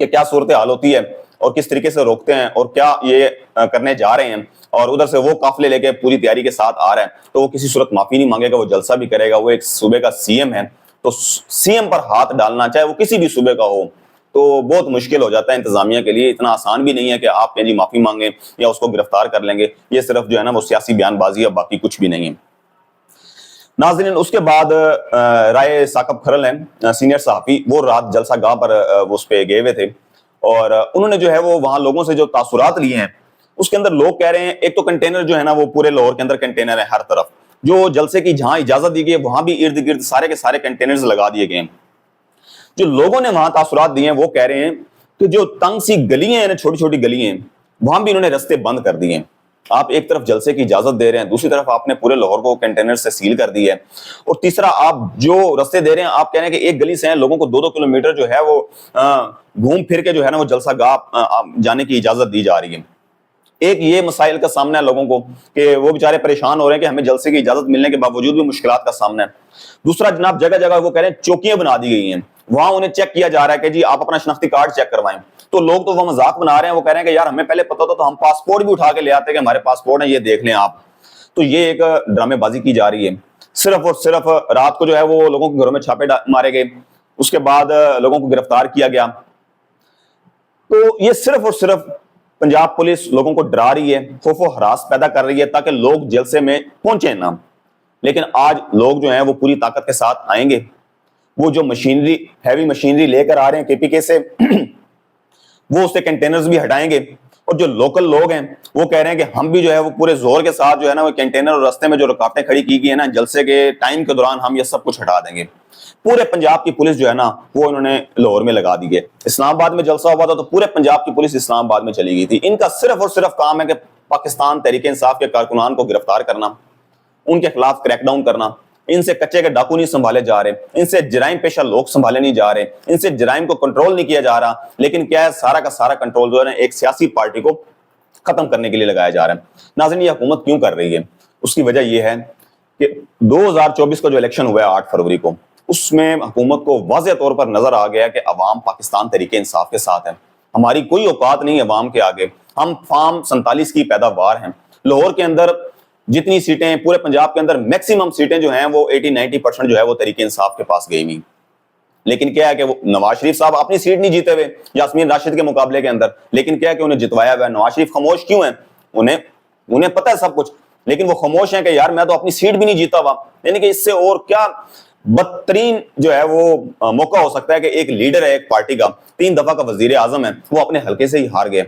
کہ کیا صورتحال ہوتی ہے اور کس طریقے سے روکتے ہیں اور کیا یہ کرنے جا رہے ہیں، اور ادھر سے وہ قافلے لے کے پوری تیاری کے ساتھ آ رہا ہے، تو وہ کسی صورت معافی نہیں مانگے گا، وہ جلسہ بھی کرے گا، وہ ایک صوبے کا سی ایم ہے، تو سی ایم پر ہاتھ ڈالنا چاہے وہ کسی بھی صوبے کا ہو تو بہت مشکل ہو جاتا ہے انتظامیہ کے لیے۔ اتنا آسان بھی نہیں ہے کہ آپ جی معافی مانگیں یا اس کو گرفتار کر لیں گے، یہ صرف جو ہے نا وہ سیاسی بیان بازی ہے، باقی کچھ بھی نہیں ہے۔ ناظرین، اس کے بعد رائے ثاقب کھرل ہیں سینئر صحافی، وہ رات جلسہ گاہ پر وہ اس پہ گئے ہوئے تھے، اور انہوں نے جو ہے وہ وہاں لوگوں سے جو تاثرات لیے ہیں، اس کے اندر لوگ کہہ رہے ہیں ایک تو کنٹینر جو ہے نا وہ پورے لاہور کے اندر کنٹینر ہے، ہر طرف جو جلسے کی جہاں اجازت دی گئی ہے وہاں بھی ارد گرد سارے کے سارے کنٹینرز لگا دیے گئے ہیں۔ جو لوگوں نے وہاں تاثرات دیے ہیں وہ کہہ رہے ہیں کہ جو تنگ سی گلیاں ہیں، چھوٹی چھوٹی گلیاں ہیں، وہاں بھی انہوں نے رستے بند کر دیے ہیں۔ آپ ایک طرف جلسے کی اجازت دے رہے ہیں، دوسری طرف آپ نے پورے لاہور کو کنٹینر سے سیل کر دی ہے، اور تیسرا آپ جو رستے دے رہے ہیں، آپ کہہ رہے ہیں کہ ایک گلی سے ہیں لوگوں کو 2-2 کلومیٹر جو ہے وہ گھوم پھر کے جو ہے نا وہ جلسہ گاہ جانے کی اجازت دی جا رہی ہے۔ ایک یہ مسائل کا سامنا ہے لوگوں کو کہ وہ بیچارے پریشان ہو رہے ہیں کہ ہمیں جلسے کی اجازت ملنے کے باوجود بھی مشکلات کا سامنا ہے۔ دوسرا جناب، جگہ جگہ وہ کہہ رہے ہیں چوکیاں بنا دی گئی ہیں، وہاں انہیں چیک کیا جا رہا ہے کہ جی آپ اپنا شناختی کارڈ چیک کروائیں، تو لوگ تو وہ مذاق بنا رہے ہیں، وہ کہہ رہے ہیں کہ یار ہمیں پہلے پتہ ہوتا تو ہم پاسپورٹ بھی اٹھا کے لے آتے کہ ہمارے پاسپورٹ ہیں، یہ دیکھ لیں آپ۔ تو یہ ایک ڈرامے بازی کی جا رہی ہے۔ صرف اور صرف رات کو جو ہے وہ لوگوں کے گھروں میں چھاپے مارے گئے، اس کے بعد لوگوں کو گرفتار کیا گیا۔ تو یہ صرف اور صرف پنجاب پولیس لوگوں کو ڈرا رہی ہے، خوف و ہراس پیدا کر رہی ہے تاکہ لوگ جلسے میں پہنچے نہ۔ لیکن آج لوگ جو ہیں وہ پوری طاقت کے ساتھ آئیں گے، وہ جو مشینری، ہیوی مشینری لے کر آ رہے ہیں کے پی کے سے، وہ اس سے کنٹینرز بھی ہٹائیں گے، اور جو لوکل لوگ ہیں وہ کہہ رہے ہیں کہ ہم بھی جو ہے وہ پورے زور کے ساتھ جو ہے نا وہ کنٹینر اور رستے میں جو رکاوٹیں کھڑی کی گئی ہیں نا جلسے کے ٹائم کے دوران، ہم یہ سب کچھ ہٹا دیں گے۔ پورے پنجاب کی پولیس جو ہے نا وہ انہوں نے لاہور میں لگا دی ہے۔ اسلام آباد میں جلسہ ہوا تھا تو پورے پنجاب کی پولیس اسلام آباد میں چلی گئی تھی۔ ان کا صرف اور صرف کام ہے کہ پاکستان تحریک انصاف کے کارکنان کو گرفتار کرنا، ان کے خلاف کریک ڈاؤن کرنا۔ ان سے کچے کے ڈاکو نہیں سنبھالے جا رہے، ان سے جرائم پیشہ لوگ سنبھالے نہیں جا رہے، ان سے جرائم کو کنٹرول نہیں کیا جا رہا، لیکن کیا ہے سارا کا سارا کنٹرول جو ہے نا ایک سیاسی پارٹی کو ختم کرنے کے لیے لگایا جا رہا ہے۔ ناظرین، یہ حکومت کیوں کر رہی ہے؟ اس کی وجہ یہ ہے کہ 2024 کا جو الیکشن ہوا ہے 8 فروری کو، اس میں حکومت کو واضح طور پر نظر آ گیا کہ عوام پاکستان تحریک انصاف کے ساتھ ہے، ہماری کوئی اوقات نہیں عوام کے آگے، ہم فارم 47 کی پیداوار ہیں۔ لاہور کے اندر جتنی سیٹیں، پورے پنجاب کے اندر میکسیمم سیٹیں جو ہیں وہ 80-90% جو ہے وہ تحریک انصاف کے پاس گئی ہوئی۔ لیکن کیا ہے کہ وہ نواز شریف صاحب اپنی سیٹ نہیں جیتے ہوئے یاسمین راشد کے مقابلے کے اندر، لیکن کیا ہے کہ انہیں جتوایا ہوا ہے۔ نواز شریف خاموش کیوں ہیں؟ انہیں پتہ ہے سب کچھ، لیکن وہ خاموش ہیں کہ یار میں تو اپنی سیٹ بھی نہیں جیتا ہوا۔ یعنی کہ اس سے اور کیا بدترین جو ہے وہ موقع ہو سکتا ہے کہ ایک لیڈر ہے ایک پارٹی کا، 3 دفعہ کا وزیر اعظم ہے، وہ اپنے حلقے سے ہی ہار گئے،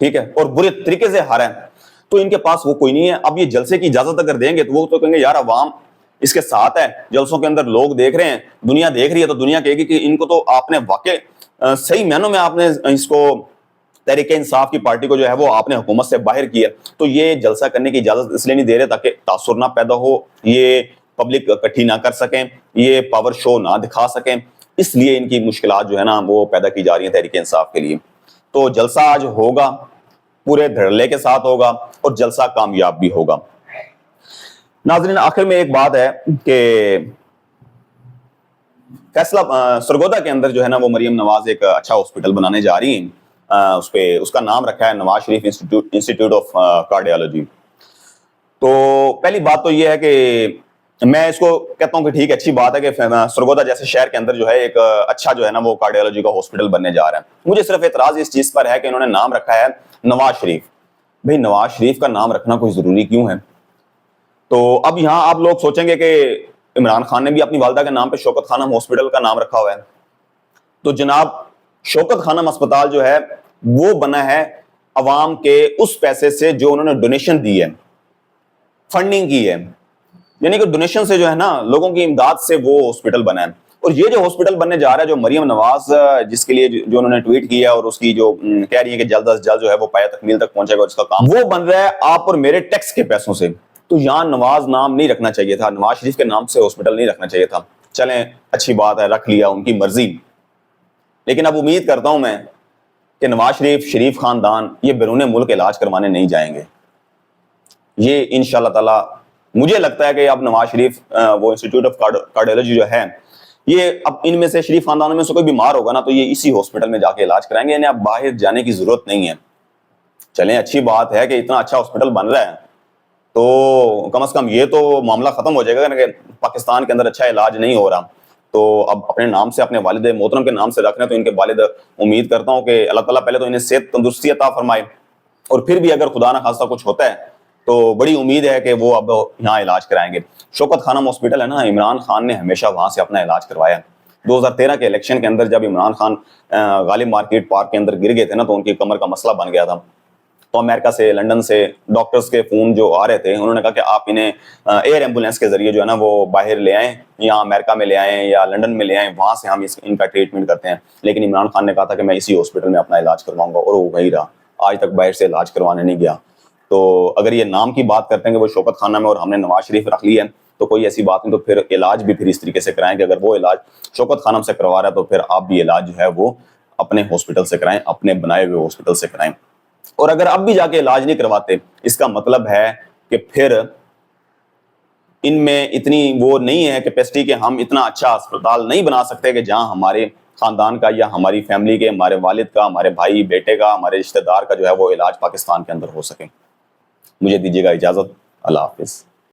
ٹھیک ہے، اور برے طریقے سے ہارا ہے، تو ان کے پاس وہ کوئی نہیں ہے۔ اب یہ جلسے کی اجازت اگر دیں گے تو وہ تو کہیں گے یار عوام اس کے ساتھ ہے، جلسوں کے اندر لوگ دیکھ رہے ہیں، دنیا دیکھ رہی ہے، تو دنیا کہے گی کہ ان کو تو آپ نے واقع صحیح معنوں میں آپ نے اس کو تحریک انصاف کی پارٹی کو جو ہے وہ آپ نے حکومت سے باہر کیا۔ تو یہ جلسہ کرنے کی اجازت اس لیے نہیں دے رہے تاکہ تاثر نہ پیدا ہو، یہ پبلک اکٹھی نہ کر سکیں، یہ پاور شو نہ دکھا سکیں، اس لیے ان کی مشکلات جو ہے نا وہ پیدا کی جا رہی ہیں تحریک انصاف کے لیے۔ تو جلسہ آج ہوگا، پورے دھڑلے کے ساتھ ہوگا، اور جلسہ کامیاب بھی ہوگا۔ ناظرین، آخر میں ایک بات ہے کہ فیصلہ سرگودا کے اندر جو ہے نا وہ مریم نواز ایک اچھا ہاسپٹل بنانے جا رہی ہیں، اس کا نام رکھا ہے Nawaz Sharif institute of cardiology. تو پہلی بات تو یہ ہے کہ میں اس کو کہتا ہوں کہ ٹھیک ہے، اچھی بات ہے کہ سرگودا جیسے شہر کے اندر جو ہے ایک اچھا جو ہے نا وہ کارڈیالوجی کا ہاسپٹل بننے جا رہا ہے۔ مجھے صرف اعتراض اس چیز پر ہے کہ انہوں نے نام رکھا ہے نواز شریف۔ بھئی نواز شریف کا نام رکھنا کوئی ضروری کیوں ہے؟ تو اب یہاں آپ لوگ سوچیں گے کہ عمران خان نے بھی اپنی والدہ کے نام پہ شوکت خانم ہاسپٹل کا نام رکھا ہوا ہے۔ تو جناب شوکت خانم اسپتال جو ہے وہ بنا ہے عوام کے اس پیسے سے جو انہوں نے ڈونیشن دی ہے، فنڈنگ کی ہے، یعنی کہ ڈونیشن سے جو ہے نا لوگوں کی امداد سے وہ ہاسپٹل بنا ہے۔ اور یہ جو ہاسپٹل بننے جا رہا ہے، جو مریم نواز جس کے لیے جو انہوں نے ٹویٹ کیا اور اس کی جو کہہ رہی ہے کہ جلد از جلد جو ہے وہ پایہ تکمیل تک پہنچے گا، اس کا کام وہ بن رہا ہے آپ اور میرے ٹیکس کے پیسوں سے۔ تو یہاں نواز نام نہیں رکھنا چاہیے تھا، نواز شریف کے نام سے ہاسپٹل نہیں رکھنا چاہیے تھا۔ چلیں اچھی بات ہے، رکھ لیا، ان کی مرضی۔ لیکن اب امید کرتا ہوں میں کہ نواز شریف خاندان یہ بیرون ملک علاج کروانے نہیں جائیں گے۔ یہ انشاءاللہ تعالی مجھے لگتا ہے کہ اب نواز شریف وہ انسٹیٹیوٹ آف کارڈیالوجی جو ہے یہ اب ان میں سے شریف خاندانوں میں سے کوئی بیمار ہوگا نا تو یہ اسی ہاسپٹل میں جا کے علاج کرائیں گے, انہیں اب باہر جانے کی ضرورت نہیں ہے. چلیں اچھی بات ہے کہ اتنا اچھا ہاسپٹل بن رہا ہے, تو کم از کم یہ تو معاملہ ختم ہو جائے گا کہ پاکستان کے اندر اچھا علاج نہیں ہو رہا. تو اب اپنے نام سے, اپنے والد محترم کے نام سے رکھ رہے ہیں, تو ان کے والد امید کرتا ہوں کہ اللہ تعالیٰ پہلے تو انہیں صحت تندرستی عطا فرمائے, اور پھر بھی اگر خدا نہ خواستہ کچھ ہوتا ہے تو بڑی امید ہے کہ وہ اب یہاں علاج کرائیں گے. شوکت خانم ہاسپٹل ہے نا, عمران خان نے ہمیشہ وہاں سے اپنا علاج کروایا. 2013 کے الیکشن کے اندر جب عمران خان غالب مارکیٹ پارک کے اندر گر گئے تھے نا, تو ان کی کمر کا مسئلہ بن گیا تھا. تو امریکہ سے, لنڈن سے ڈاکٹرز کے فون جو آ رہے تھے, انہوں نے کہا کہ آپ انہیں ایئر ایمبولینس کے ذریعے جو ہے نا وہ باہر لے آئیں, یا امریکہ میں لے آئیں یا لنڈن میں لے آئیں, وہاں سے ہم ان کا ٹریٹمنٹ کرتے ہیں. لیکن عمران خان نے کہا تھا کہ میں اسی ہاسپٹل میں اپنا علاج کرواؤں گا, اور وہ وہی رہا, آج تک باہر سے علاج کروانے نہیں گیا. تو اگر یہ نام کی بات کرتے ہیں کہ وہ شوکت خانہ میں اور ہم نے نواز شریف رکھ لی ہے, تو کوئی ایسی بات نہیں. تو پھر علاج بھی پھر اس طریقے سے کرائیں کہ اگر وہ علاج شوکت خانم سے کروا رہا ہے تو پھر آپ بھی علاج جو ہے وہ اپنے ہاسپٹل سے کرائیں, اپنے بنائے ہوئے ہاسپٹل سے کرائیں. اور اگر اب بھی جا کے علاج نہیں کرواتے, اس کا مطلب ہے کہ پھر ان میں اتنی وہ نہیں ہے کیپیسٹی کہ ہم اتنا اچھا اسپتال نہیں بنا سکتے کہ جہاں ہمارے خاندان کا یا ہماری فیملی کے, ہمارے والد کا, ہمارے بھائی بیٹے کا, ہمارے رشتہ دار کا جو ہے وہ علاج پاکستان کے اندر ہو سکے. مجھے دیجیے گا اجازت. اللہ حافظ.